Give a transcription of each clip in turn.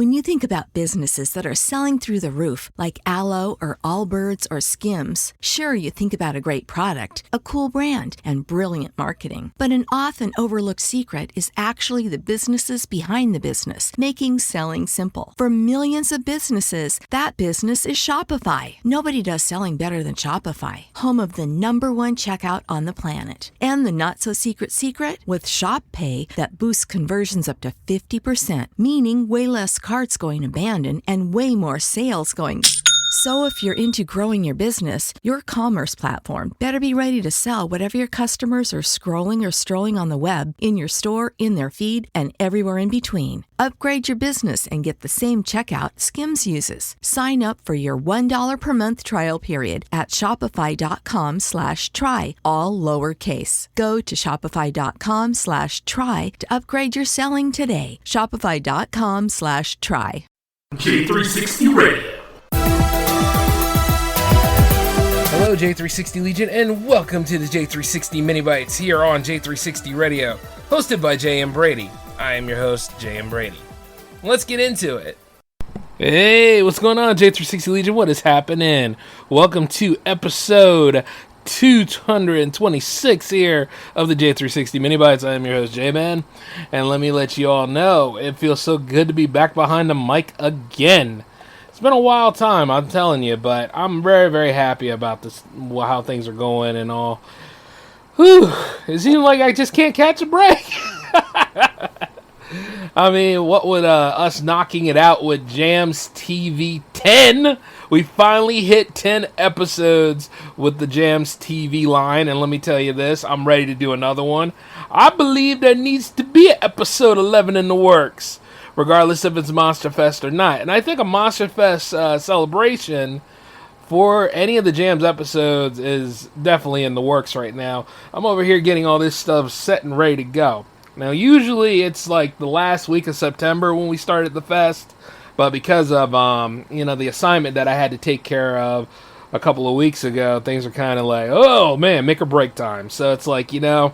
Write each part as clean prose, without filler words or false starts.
When you think about businesses that are selling through the roof, like Aloe or Allbirds or Skims, sure, you think about a great product, a cool brand, and brilliant marketing. But an often overlooked secret is actually the businesses behind the business, making selling simple. For millions of businesses, that business is Shopify. Nobody does selling better than Shopify, home of the #1 checkout on the planet. And the not-so-secret secret? With Shop Pay that boosts conversions up to 50%, meaning way less carts going abandoned and way more sales going. So if you're into growing your business, your commerce platform better be ready to sell whatever your customers are scrolling or strolling on the web, in your store, in their feed, and everywhere in between. Upgrade your business and get the same checkout Skims uses. Sign up for your $1 per month trial period at shopify.com/try, all lowercase. Go to shopify.com/try to upgrade your selling today. Shopify.com/try. J360 Radio. Hello, J360 Legion, and welcome to the J360 Mini Bites here on J360 Radio, hosted by J.M. Brady. I am your host, J.M. Brady. Let's get into it. Hey, what's going on, J360 Legion? What is happening? Welcome to episode 226 here of the J360 Mini Bites. I am your host, J-Man, and let me let you all know, it feels so good to be back behind the mic again. It's been a wild time, I'm telling you, but I'm very, very happy about this, how things are going and all. Whew, it seems like I just can't catch a break. I mean, what would us knocking it out with Jams TV 10? We finally hit 10 episodes with the Jams TV line, and let me tell you this, I'm ready to do another one. I believe there needs to be an episode 11 in the works, regardless if it's Monster Fest or not. And I think a Monster Fest celebration for any of the Jams episodes is definitely in the works right now. I'm over here getting all this stuff set and ready to go. Now, usually it's like the last week of September when we started the fest, but because of the assignment that I had to take care of a couple of weeks ago, things are kind of like, oh man, make or break time. So it's like, the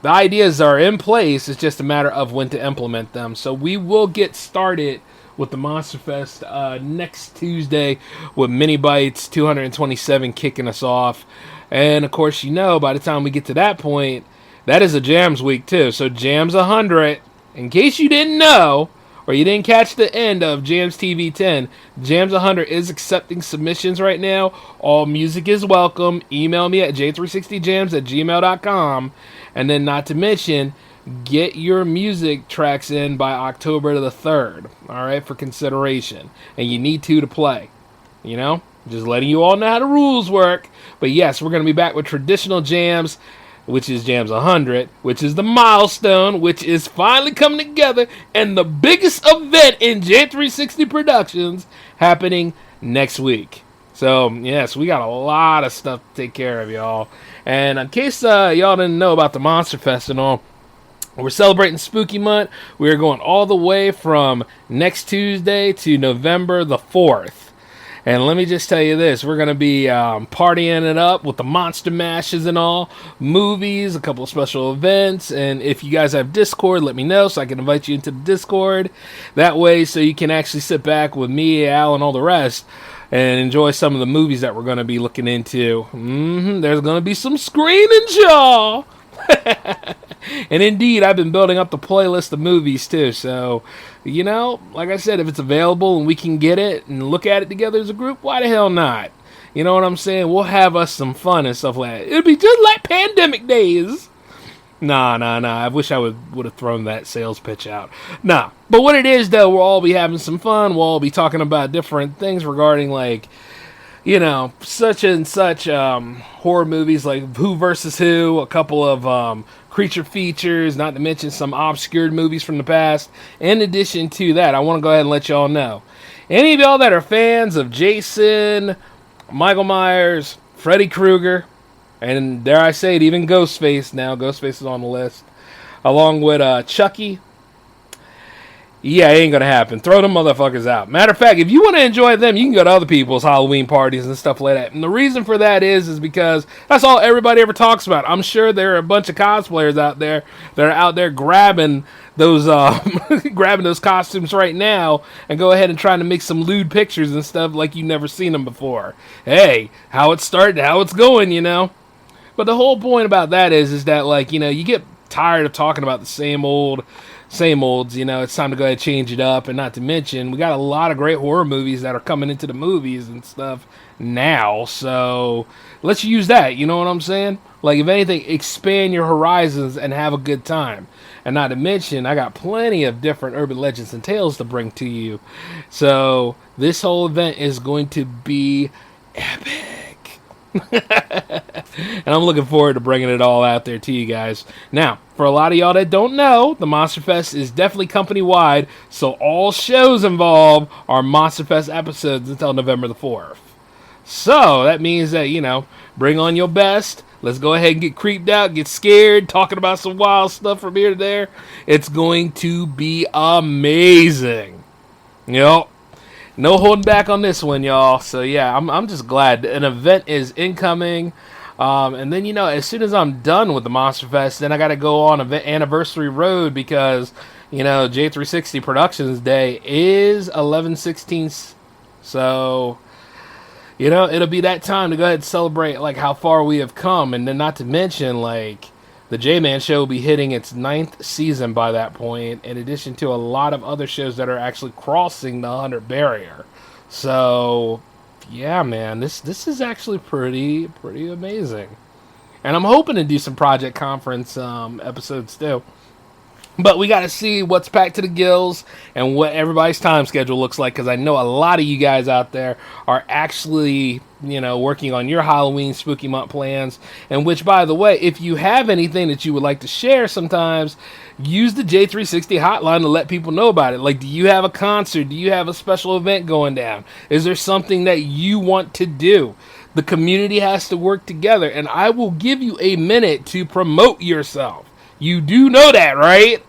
ideas are in place. It's just a matter of when to implement them. So we will get started with the Monster Fest next Tuesday with Mini Bites 227 kicking us off. And of course, by the time we get to that point, that is a Jams week too. So Jams 100, in case you didn't know, or you didn't catch the end of Jams TV 10, Jams 100 is accepting submissions right now. All music is welcome. Email me at j360jams@gmail.com. And then not to mention, get your music tracks in by October the 3rd, all right, for consideration. And you need to play, just letting you all know how the rules work. But yes, we're going to be back with traditional jams, which is Jams 100, which is the milestone, which is finally coming together, and the biggest event in J360 Productions happening next week. So, yes, we got a lot of stuff to take care of, y'all. And in case y'all didn't know about the Monster Fest and all, we're celebrating Spooky Month. We are going all the way from next Tuesday to November the 4th. And let me just tell you this, we're going to be partying it up with the Monster Mashes and all, movies, a couple of special events, and if you guys have Discord, let me know so I can invite you into the Discord. That way, so you can actually sit back with me, Al, and all the rest, and enjoy some of the movies that we're going to be looking into. There's going to be some screening, y'all! And indeed, I've been building up the playlist of movies too, so, like I said, if it's available and we can get it and look at it together as a group, why the hell not? You know what I'm saying? We'll have us some fun and stuff like that. It'll be just like pandemic days. Nah. I wish I would have thrown that sales pitch out. Nah. But what it is, though, we'll all be having some fun. We'll all be talking about different things regarding, such and such horror movies like Who versus Who, a couple of creature features, not to mention some obscured movies from the past. In addition to that, I want to go ahead and let y'all know, any of y'all that are fans of Jason, Michael Myers, Freddy Krueger, and dare I say it, even Ghostface now. Ghostface is on the list. Along with Chucky. Yeah, it ain't gonna happen. Throw them motherfuckers out. Matter of fact, if you want to enjoy them, you can go to other people's Halloween parties and stuff like that. And the reason for that is because that's all everybody ever talks about. I'm sure there are a bunch of cosplayers out there that are out there grabbing those grabbing those costumes right now and go ahead and trying to make some lewd pictures and stuff like you've never seen them before. Hey, how it started, how it's going, you know. But the whole point about that is that, like, you know, you get tired of talking about the same olds, you know. It's time to go ahead and change it up. And not to mention, we got a lot of great horror movies that are coming into the movies and stuff now. So let's use that, you know what I'm saying? Like, if anything, expand your horizons and have a good time. And not to mention, I got plenty of different urban legends and tales to bring to you. So this whole event is going to be epic. And I'm looking forward to bringing it all out there to you guys. Now, for a lot of y'all that don't know, the Monster Fest is definitely company-wide, so all shows involved are Monster Fest episodes until November the 4th. So that means that, you know, bring on your best. Let's go ahead and get creeped out, get scared, talking about some wild stuff from here to there. It's going to be amazing. Yep. No holding back on this one, y'all. So, yeah, I'm just glad an event is incoming. And then, you know, as soon as I'm done with the Monster Fest, then I got to go on Anniversary Road because, you know, J360 Productions Day is 11/16. So, you know, it'll be that time to go ahead and celebrate, like, how far we have come. And then not to mention, like, the J-Man show will be hitting its 9th season by that point, in addition to a lot of other shows that are actually crossing the 100 barrier. So, yeah, man, this is actually pretty amazing. And I'm hoping to do some Project Conference episodes too. But we got to see what's packed to the gills and what everybody's time schedule looks like, because I know a lot of you guys out there are actually, you know, working on your Halloween spooky month plans. And which, by the way, if you have anything that you would like to share sometimes, use the J360 hotline to let people know about it. Like, do you have a concert? Do you have a special event going down? Is there something that you want to do? The community has to work together, and I will give you a minute to promote yourself. You do know that, right?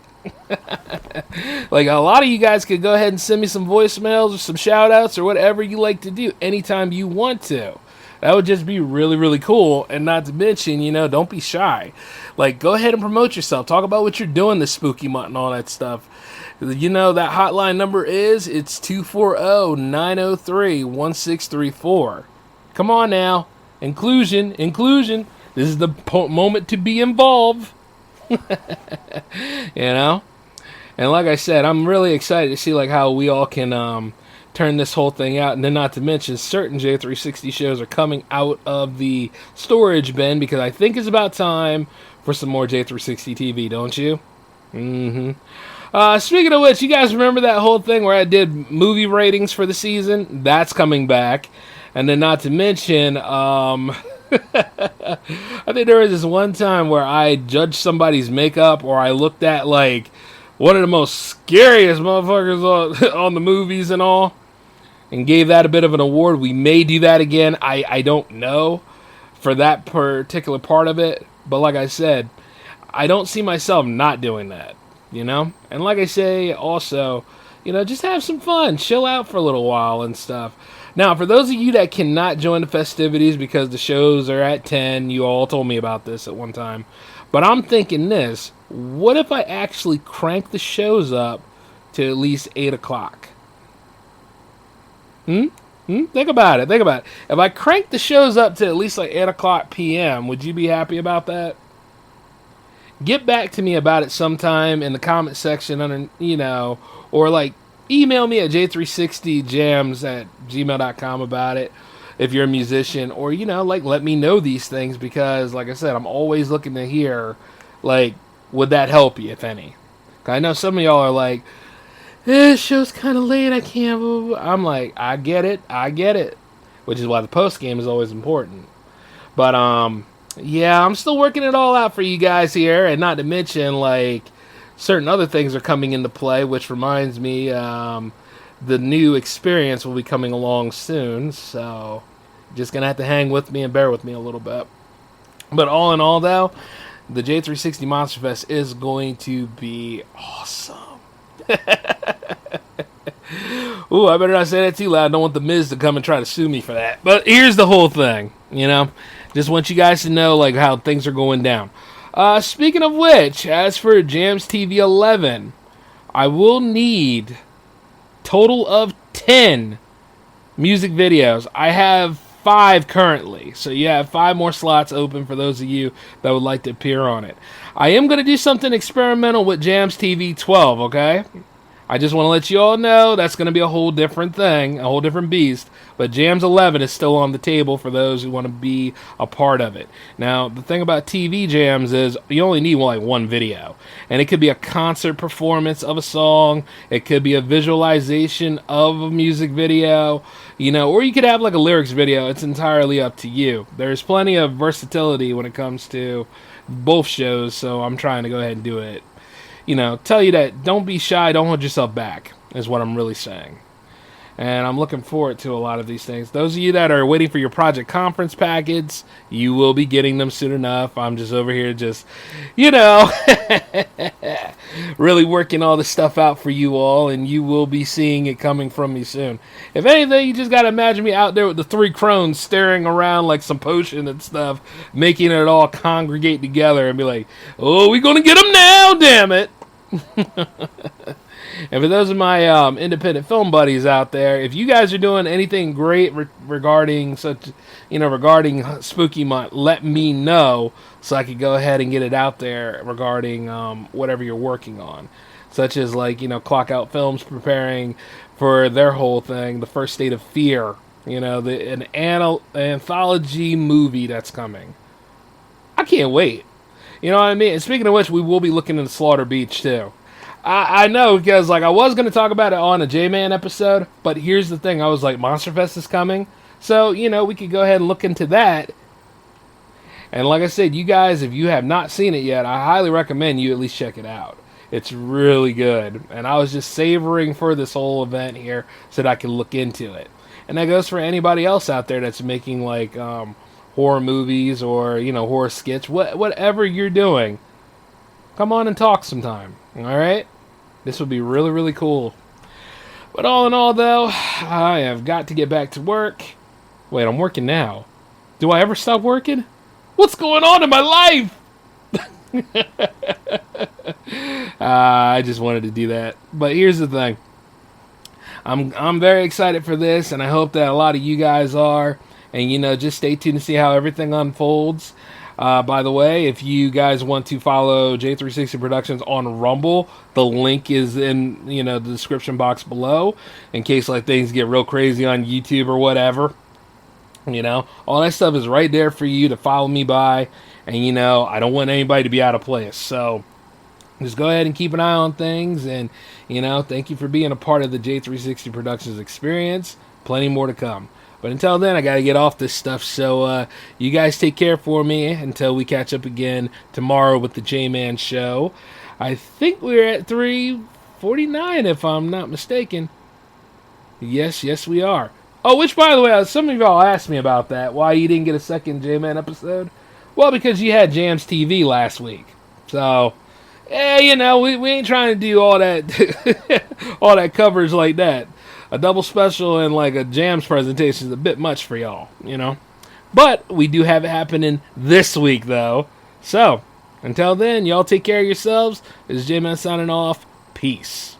Like, a lot of you guys could go ahead and send me some voicemails or some shout outs or whatever you like to do anytime you want to. That would just be really cool. And not to mention, you know, don't be shy. Like, go ahead and promote yourself. Talk about what you're doing this spooky month and all that stuff. You know, that hotline number it's 240-903-1634. Come on now. Inclusion. This is the moment to be involved. You know? And like I said, I'm really excited to see, like, how we all can turn this whole thing out. And then not to mention, certain J360 shows are coming out of the storage bin, because I think it's about time for some more J360 TV, don't you? Speaking of which, you guys remember that whole thing where I did movie ratings for the season? That's coming back. And then not to mention, I think there was this one time where I judged somebody's makeup, or I looked at, like, one of the most scariest motherfuckers on the movies and all, and gave that a bit of an award. We may do that again. I don't know for that particular part of it. But like I said, I don't see myself not doing that, you know? And like I say, also, you know, just have some fun. Chill out for a little while and stuff. Now, for those of you that cannot join the festivities because the shows are at 10, you all told me about this at one time. But I'm thinking this, what if I actually crank the shows up to at least 8 o'clock? Think about it. If I crank the shows up to at least like 8 o'clock p.m., would you be happy about that? Get back to me about it sometime in the comment section, under, you know, or like email me at j360jams@gmail.com about it if you're a musician, or, you know, like, let me know these things, because like I said, I'm always looking to hear, like, would that help you, if any? I know some of y'all are like, this show's kind of late, I can't move. I'm like, I get it, which is why the post game is always important. But yeah, I'm still working it all out for you guys here, and not to mention, like, certain other things are coming into play, which reminds me, the new experience will be coming along soon, so just gonna have to hang with me and bear with me a little bit. But all in all, though, the J360 Monster Fest is going to be awesome. Ooh, I better not say that too loud. I don't want the Miz to come and try to sue me for that. But here's the whole thing, you know? Just want you guys to know, like, how things are going down. Speaking of which, as for Jams TV 11, I will need total of 10 music videos. I have 5 currently, so you have 5 more slots open for those of you that would like to appear on it. I am going to do something experimental with Jams TV 12, okay? I just want to let you all know that's going to be a whole different thing, a whole different beast. But Jams 11 is still on the table for those who want to be a part of it. Now, the thing about TV Jams is you only need like one video. And it could be a concert performance of a song. It could be a visualization of a music video. You know, or you could have like a lyrics video. It's entirely up to you. There's plenty of versatility when it comes to both shows, so I'm trying to go ahead and do it. You know, tell you that don't be shy, don't hold yourself back, is what I'm really saying. And I'm looking forward to a lot of these things. Those of you that are waiting for your project conference packets, you will be getting them soon enough. I'm just over here just, you know, really working all this stuff out for you all, and you will be seeing it coming from me soon. If anything, you just got to imagine me out there with the 3 crones staring around like some potion and stuff, making it all congregate together and be like, oh, we're going to get them now, damn it. And for those of my independent film buddies out there, if you guys are doing anything great regarding regarding Spooky Month, let me know so I could go ahead and get it out there regarding whatever you're working on, such as like Clock Out Films preparing for their whole thing, the First State of Fear, an anthology movie that's coming. I can't wait. You know what I mean? And speaking of which, we will be looking into Slaughter Beach too. I know, because like I was going to talk about it on a J-Man episode, but here's the thing. I was like, Monster Fest is coming. So, we could go ahead and look into that. And like I said, you guys, if you have not seen it yet, I highly recommend you at least check it out. It's really good. And I was just savoring for this whole event here so that I can look into it. And that goes for anybody else out there that's making like horror movies or, horror skits, whatever you're doing. Come on and talk sometime. Alright? This would be really, really cool. But all in all, though, I have got to get back to work. Wait, I'm working now. Do I ever stop working? What's going on in my life? I just wanted to do that. But here's the thing. I'm very excited for this, and I hope that a lot of you guys are. And, just stay tuned to see how everything unfolds. By the way, if you guys want to follow J360 Productions on Rumble, the link is in, the description box below, in case like things get real crazy on YouTube or whatever. All that stuff is right there for you to follow me by, and I don't want anybody to be out of place. So just go ahead and keep an eye on things, and thank you for being a part of the J360 Productions experience. Plenty more to come. But until then, I got to get off this stuff. So you guys take care for me until we catch up again tomorrow with the J-Man Show. I think we're at 3:49, if I'm not mistaken. Yes, we are. Oh, which, by the way, some of y'all asked me about that. Why you didn't get a second J-Man episode? Well, because you had Jams TV last week. So, we ain't trying to do all that, all that coverage like that. A double special and like a Jams presentation is a bit much for y'all, But we do have it happening this week, though. So, until then, y'all take care of yourselves. This is J-Man signing off. Peace.